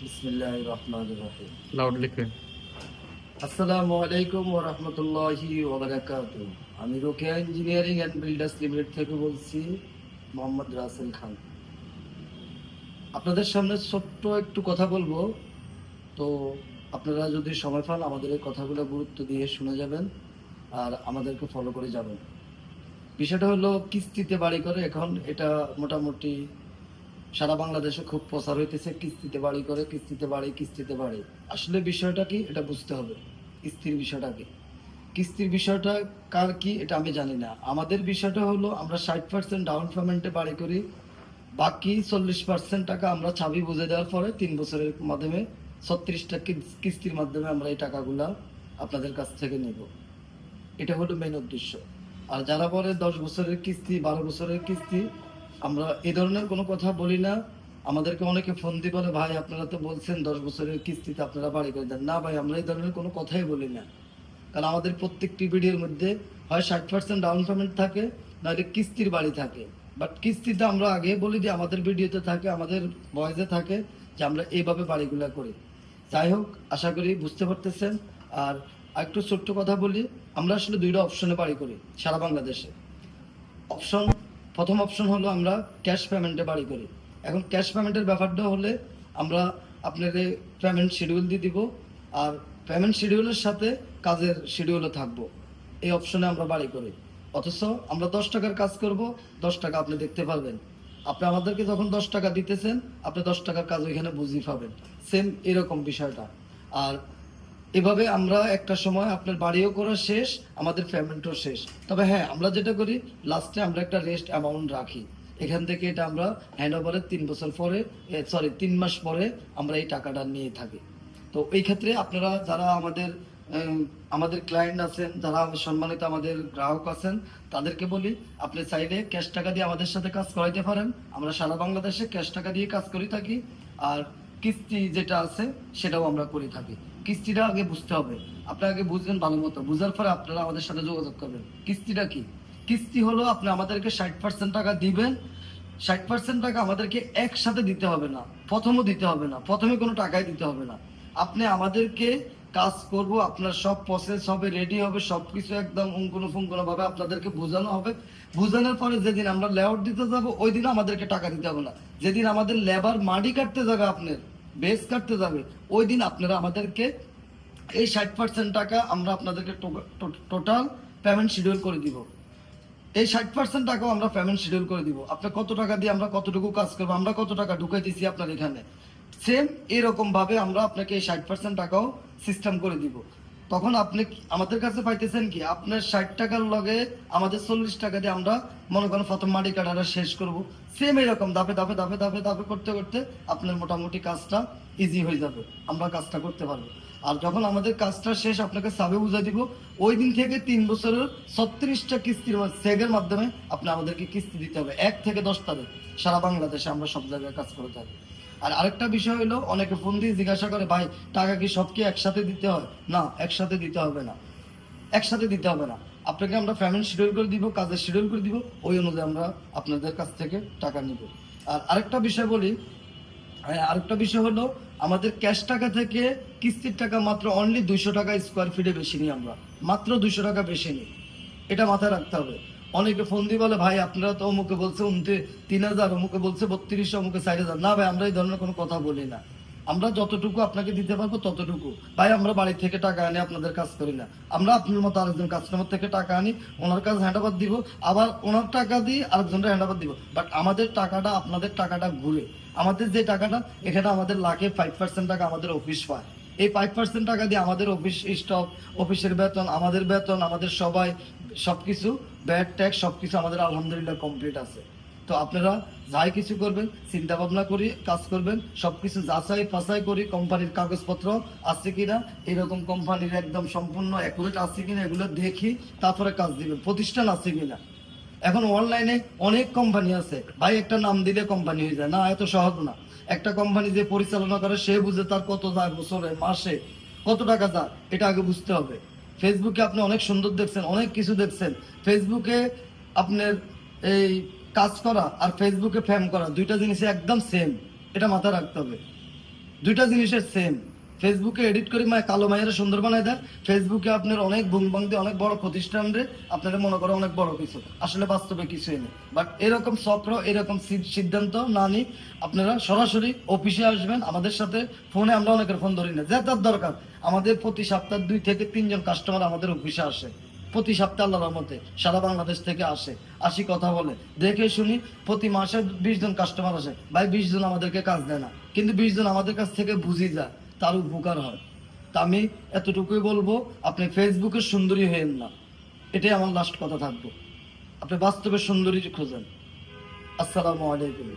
বিসমিল্লাহির রহমানির রহিম। লাউড লিখে। আসসালামু আলাইকুম ওয়া রাহমাতুল্লাহি ওয়া বারাকাতুহু। আমি Rokeya engineering and builders limited থেকে বলছি, মোহাম্মদ রাসেল খান। আপনাদের সামনে ছোট্ট একটু কথা বলবো, তো আপনারা যদি সময় পান আমাদের এই কথাগুলো গুরুত্ব দিয়ে শুনে যাবেন আর আমাদেরকে ফলো করে যাবেন। বিষয়টা হলো কিস্তিতে বাড়ি করে, এখন এটা মোটামুটি সারা বাংলাদেশে খুব প্রচার হইতেছে, কিস্তিতে বাড়ি করে, কিস্তিতে বাড়ি, কিস্তিতে বাড়ি। আসলে বিষয়টা কি এটা বুঝতে হবে। কিস্তির বিষয়টা কি, কিস্তির বিষয়টা কার কি এটা আমি জানি না। আমাদের বিষয়টা হলো আমরা 60% ডাউন পেমেন্টে বাড়ি করি, বাকি 40% টাকা আমরা চাবি বুঝে দেওয়ার পরে 3 বছরের মাধ্যমে 36টা কিস্তির মাধ্যমে আমরা এই টাকাগুলা আপনাদের কাছ থেকে নেব। এটা হলো মেন উদ্দেশ্য। আর যারা বলে 10 বছরের কিস্তি, 12 বছরের কিস্তি, আমরা এই ধরনের কোনো কথা বলি না। আমাদেরকে অনেকে ফোন দিয়ে বলে, ভাই আপনারা তো বলছেন 10 বছরের কিস্তিতে আপনারা বাড়ি করে দেন। না ভাই, আমরা এই ধরনের কোনো কথাই বলি না। কারণ আমাদের প্রত্যেকটি ভিডিওর মধ্যে হয় 60% ডাউন পেমেন্ট থাকে, নাহলে কিস্তির বাড়ি থাকে। বাট কিস্তিতে আমরা আগে বলি যে আমাদের ভিডিওতে থাকে, আমাদের ভয়েসে থাকে যে আমরা এইভাবে বাড়িগুলো করি। যাই হোক, আশা করি বুঝতে পারতেছেন। আর একটু ছোট্ট কথা বলি, আমরা আসলে 2টা অপশনে বাড়ি করি সারা বাংলাদেশে। অপশন, প্রথম অপশন হলো আমরা ক্যাশ পেমেন্টে বাড়ি করি। এখন ক্যাশ পেমেন্টের ব্যাপারটা হলে আমরা আপনাকে পেমেন্ট শিডিউল দিয়ে দিব, আর পেমেন্ট শিডিউলের সাথে কাজের শিডিউলও থাকবো। এই অপশনে আমরা বাড়ি করি। অথচ আমরা 10 টাকার কাজ করব, 10 টাকা আপনি দেখতে পারবেন। আপনি আমাদেরকে যখন 10 টাকা দিতেছেন, আপনি 10 টাকার কাজ ওইখানে বুঝিয়ে পাবেন। সেম এরকম বিষয়টা। আর এভাবে আমরা একটা সময় আপনার বাড়িও করা শেষ, আমাদের পেমেন্টও শেষ। তবে হ্যাঁ, আমরা যেটা করি লাস্টে আমরা একটা রেস্ট অ্যামাউন্ট রাখি। এখান থেকে এটা আমরা হ্যান্ড ওভারের 3 বছর পরে, 3 মাস পরে আমরা এই টাকাটা নিয়ে থাকি। তো এই ক্ষেত্রে আপনারা যারা আমাদের ক্লায়েন্ট আছেন, যারা সম্মানিত আমাদের গ্রাহক আছেন, তাদেরকে বলি আপনি চাইলে ক্যাশ টাকা দিয়ে আমাদের সাথে কাজ করাইতে পারেন। আমরা সারা বাংলাদেশে ক্যাশ টাকা দিয়ে কাজ করে থাকি। আর কিস্তি যেটা আছে সেটাও আমরা করে থাকি। কিস্তিটা আগে বুঝতে হবে, আপনি আগে বুঝবেন ভালো মতো, বুঝার পরে আপনারা আমাদের সাথে যোগাযোগ করবেন। কিস্তিটা কি? কিস্তি হলো আপনি আমাদেরকে 60% টাকা দিবেন। 60% টাকা আমাদেরকে একসাথে দিতে হবে না, প্রথমও দিতে হবে না, প্রথমে কোনো টাকাই দিতে হবে না। আপনি আমাদেরকে কাজ করব, আপনার সব প্রসেস হবে, রেডি হবে, সবকিছু একদম অঙ্কন ফুঙ্কন ভাবে আপনাদেরকে বোঝানো হবে। বোঝানোর পরে যেদিন আমরা লেআউট দিতে যাব, ওই দিন আমাদেরকে টাকা দিতে হবে না। যেদিন আমাদের লেবার মাটি কাটতে যাবে, আপনার বেস কাটতে যাবে, ওই দিন আপনারা আমাদেরকে এই 60% টাকা আমরা আপনাদেরকে টোটাল পেমেন্ট শিডিউল করে দিব। এই 60% টাকাও আমরা পেমেন্ট শিডিউল করে দিব। আপনার কত টাকা দিয়ে আমরা কতটুকু কাজ করবো, আমরা কত টাকা ঢুকাইতেছি আপনার এখানে, সেম এরকম ভাবে আমরা আপনাকে এই 60% টাকাও সিস্টেম করে দিব। তখন আপনি আমাদের কাছে পাইতেছেন কি, আপনার 60 টাকার লগে আমাদের 40 টাকা দিয়ে আমরা মনে করেন প্রথম মাটি কাটাটা শেষ করব। সেম এরকম ধাপে ধাপে ধাপে ধাপে ধাপে করতে করতে আপনার মোটামুটি কাজটা ইজি হয়ে যাবে, আমরা কাজটা করতে পারবো। আর যখন আমাদের কাজটা শেষ আপনাকে সাবে বুঝাই দিব, ওই দিন থেকে 3 বছরের 36টা কিস্তির সেগের মাধ্যমে আপনি আমাদেরকে কিস্তি দিতে হবে 1 থেকে 10 তারিখ। সারা বাংলাদেশে আমরা সব জায়গায় কাজ করে থাকি। আর আরেকটা বিষয় হলো, অনেকে ফোন দিয়ে জিজ্ঞাসা করে, ভাই টাকা কি সব কি একসাথে দিতে হয়? না, একসাথে দিতে হবে না, একসাথে দিতে হবে না। আপনাকে আমরা পেমেন্ট শিডিউল করে দিব, কাজের শিডিউল করে দিব, ওই অনুযায়ী আমরা আপনাদের কাছ থেকে টাকা নিব। আর আরেকটা বিষয় বলি, আরেকটা বিষয় হলো, আমাদের ক্যাশ টাকা থেকে কিস্তির টাকা মাত্র অনলি 200 টাকা স্কোয়ার ফিটে বেশি নিই আমরা, মাত্র 200 টাকা বেশি নিই। এটা মাথায় রাখতে হবে। অনেকে ফোন দিয়ে বলে, ভাই আপনারা তো অমুকে বলছে 3,000, অমুকে বলছে 3200, অমুকে 4,000। না ভাই, আমরা এই ধরনের কোনো কথা বলি না। আমরা যতটুকু আপনাকে দিতে পারবো ততটুকু। ভাই আমরা বাড়ি থেকে টাকা আনি আপনাদের কাজ করি না। আমরা আপনার মতো আরেকজন কাস্টমার থেকে টাকা আনি, ওনার কাছে হ্যান্ড ওভার দিব, আবার ওনার টাকা দিয়ে আরেকজনের হ্যান্ড ওভার দিব। বাট আমাদের টাকাটা, আপনাদের টাকাটা ঘুরে। আমাদের যে টাকাটা, এখানে আমাদের লাখে 5% টাকা আমাদের অফিস পায়। এই 5% টাকা দিয়ে আমাদের অফিস স্টাফ, অফিসের বেতন, আমাদের বেতন, আমাদের সবাই সবকিছু, ব্যাড ট্যাক্স সবকিছু আমাদের আলহামদুলিল্লাহ কমপ্লিট আছে। তো আপনারা যাই কিছু করবেন চিন্তা ভাবনা করি কাজ করবেন, সবকিছু যাচাই ফাঁসাই করি, কোম্পানির কাগজপত্র আছে কিনা, এরকম কোম্পানির একদম সম্পূর্ণ অ্যাকুরেট আছে কিনা, এগুলো দেখি, তারপরে কাজ দিবেন। প্রতিষ্ঠান আছে কিনা। এখন অনলাইনে অনেক কোম্পানি আছে ভাই, একটা নাম দিলে কোম্পানি হয়ে যায় না, এত সহজ না। একটা কোম্পানি যে পরিচালনা করে সে বুঝে তার কত যায়, বছরে মাসে কত টাকা যায়, এটা আগে বুঝতে হবে। ফেসবুকে আপনি অনেক সুন্দর দেখছেন, অনেক কিছু দেখছেন। ফেসবুকে আপনার এই কাজ করা আর ফেসবুকে ফ্যাম করা দুইটা জিনিস একদম সেম, এটা মাথায় রাখতে হবে। দুইটা জিনিসের সেম। ফেসবুকে এডিট করে কালো মায়ের সুন্দর বানায় দেয়, ফেসবুকে আপনার অনেক বুমবাং দিয়ে অনেক বড় প্রতিষ্ঠান রে আপনারা মনে করো অনেক বড় কিছু, আসলে বাস্তবে কিছুই নেই। বাট এরকম চক্র, এরকম সিদ্ধান্ত না নিই, আপনারা সরাসরি অফিসে আসবেন আমাদের সাথে। ফোনে আমরা অনেকের ফোন ধরি না, যে তার দরকার। আমাদের প্রতি সপ্তাহে 2 থেকে 3 জন কাস্টমার আমাদের অফিসে আসে, প্রতি সপ্তাহে আল্লাহর রহমতে সারা বাংলাদেশ থেকে আসে, আসি কথা বলে, দেখে শুনি। প্রতি মাসে 20 জন কাস্টমার আসে। ভাই 20 জন আমাদেরকে কাজ দেয় না, কিন্তু 20 জন আমাদের কাছ থেকে বুঝি যায়, তার উপকার হয়। তা আমি এতটুকুই বলবো, আপনি ফেসবুকের সুন্দরী হয়েন না, এটাই আমার লাস্ট কথা থাকবো। আপনি বাস্তবে সুন্দরী খোঁজেন। আসসালামু আলাইকুম।